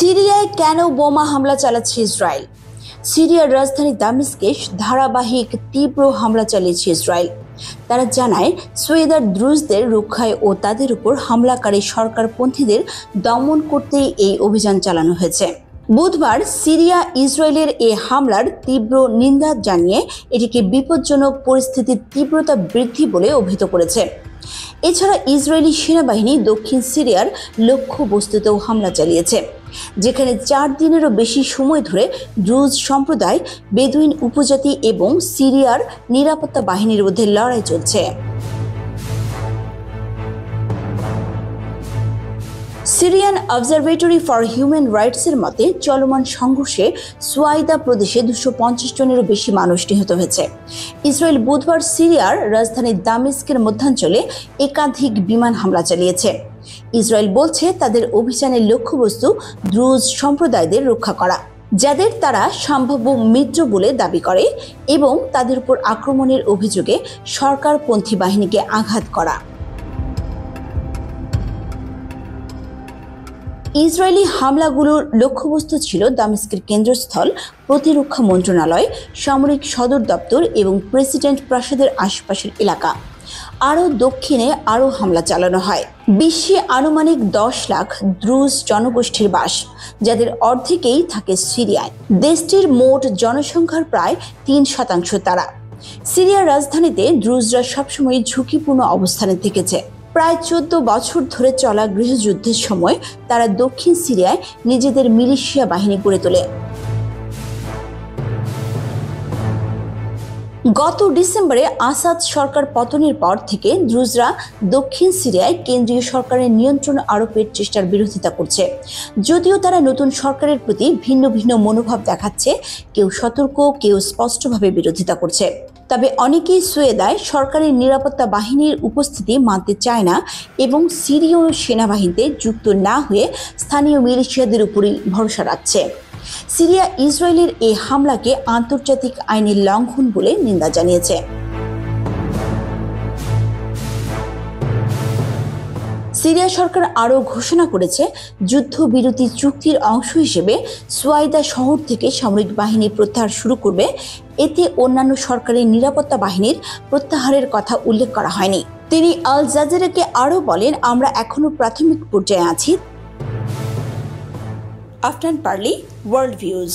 সিরিয়ায় কেন বোমা হামলা চালাচ্ছে ইসরায়েল? সিরিয়ার রাজধানী দামেস্কে ধারাবাহিক তীব্র হামলা চালিয়েছে ইসরায়েল। তারা জানায় সুয়েদার দ্রুজদের রক্ষায় ও তাদের উপর হামলাকারী সরকারপন্থীদের দমন করতেই এই অভিযান চালানো হয়েছে। বুধবার সিরিয়া ইসরায়েলের এই হামলার তীব্র নিন্দা জানিয়ে এটিকে বিপজ্জনক পরিস্থিতির তীব্রতা বৃদ্ধি বলে অভিহিত করেছে। এছাড়া ইসরায়েলি সেনাবাহিনী দক্ষিণ সিরিয়ার লক্ষ্যবস্তুতেও হামলা চালিয়েছে, যেখানে 4 দিনেরও বেশি সময় ধরে দ্রুজ সম্প্রদায়, বেদুইন উপজাতি এবং সিরিয়ার নিরাপত্তা বাহিনীর মধ্যে লড়াই চলছে। সিরিয়ান অবজারভেটরি ফর হিউম্যান রাইটসের মতে চলমান সংঘর্ষে সুয়াইদা প্রদেশে 250 জনেরও বেশি মানুষ নিহত হয়েছে। ইসরায়েল বুধবার সিরিয়ার রাজধানী দামেস্কের মধ্যাঞ্চলে একাধিক বিমান হামলা চালিয়েছে। ইসরায়েল বলছে তাদের অভিযানের লক্ষ্যবস্তু দ্রুজ সম্প্রদায়দের রক্ষা করা, যাদের তারা সম্ভাব্য মিত্র বলে দাবি করে, এবং তাদের উপর আক্রমণের অভিযোগে সরকারপন্থী বাহিনীকে আঘাত করা। ইসরায়েলি হামলাগুলোর লক্ষ্যবস্তু ছিল দামেস্কের কেন্দ্রস্থল, প্রতিরক্ষা মন্ত্রণালয়, সামরিক সদর দপ্তর এবং প্রেসিডেন্ট প্রাসাদের আশপাশের এলাকা। আরও দক্ষিণে আরও হামলা চালানো হয়। বিশ্বে আনুমানিক 10 লাখ দ্রুজ জনগোষ্ঠীর বাস, যাদের অর্ধেকেই থাকে সিরিয়ায়। দেশটির মোট জনসংখ্যার প্রায় 3% তারা। সিরিয়ার রাজধানীতে দ্রুজরা সবসময় ঝুঁকিপূর্ণ অবস্থানে থেকেছে। প্রায় 14 বছর ধরে চলা গৃহযুদ্ধের সময় তারা দক্ষিণ সিরিয়ায় নিজেদের মিলিশিয়া বাহিনী গড়ে তোলে। গত ডিসেম্বরে আসাদ সরকার পতনের পর থেকে দ্রুজরা দক্ষিণ সিরিয়ায় কেন্দ্রীয় সরকারের নিয়ন্ত্রণ আরোপের চেষ্টার বিরোধিতা করছে। যদিও তারা নতুন সরকারের প্রতি ভিন্ন ভিন্ন মনোভাব দেখাচ্ছে, কেউ সতর্ক, কেউ স্পষ্টভাবে বিরোধিতা করছে। তবে অনেকেই সুয়েদায় সরকারি নিরাপত্তা বাহিনীর উপস্থিতি মানতে চায় না এবং সিরীয় সেনাবাহিনীতে যুক্ত না হয়ে স্থানীয় মিলিশিয়াদের উপরই ভরসা রাখছে। সিরিয়া ইসরায়েলের এই হামলাকে আন্তর্জাতিক আইনের লঙ্ঘন বলে নিন্দা জানিয়েছে। সিরিয়া সরকার আরও ঘোষণা করেছে, যুদ্ধবিরতি চুক্তির অংশ হিসেবে সুয়াইদা শহর থেকে সামরিক বাহিনী প্রত্যাহার শুরু করবে। এতে অন্যান্য সরকারি নিরাপত্তা বাহিনীর প্রত্যাহারের কথা উল্লেখ করা হয়নি। তিনি আল জাজিরাকে আরও বলেন, আমরা এখনো প্রাথমিক পর্যায়ে আছি। Afnan Parli, world views.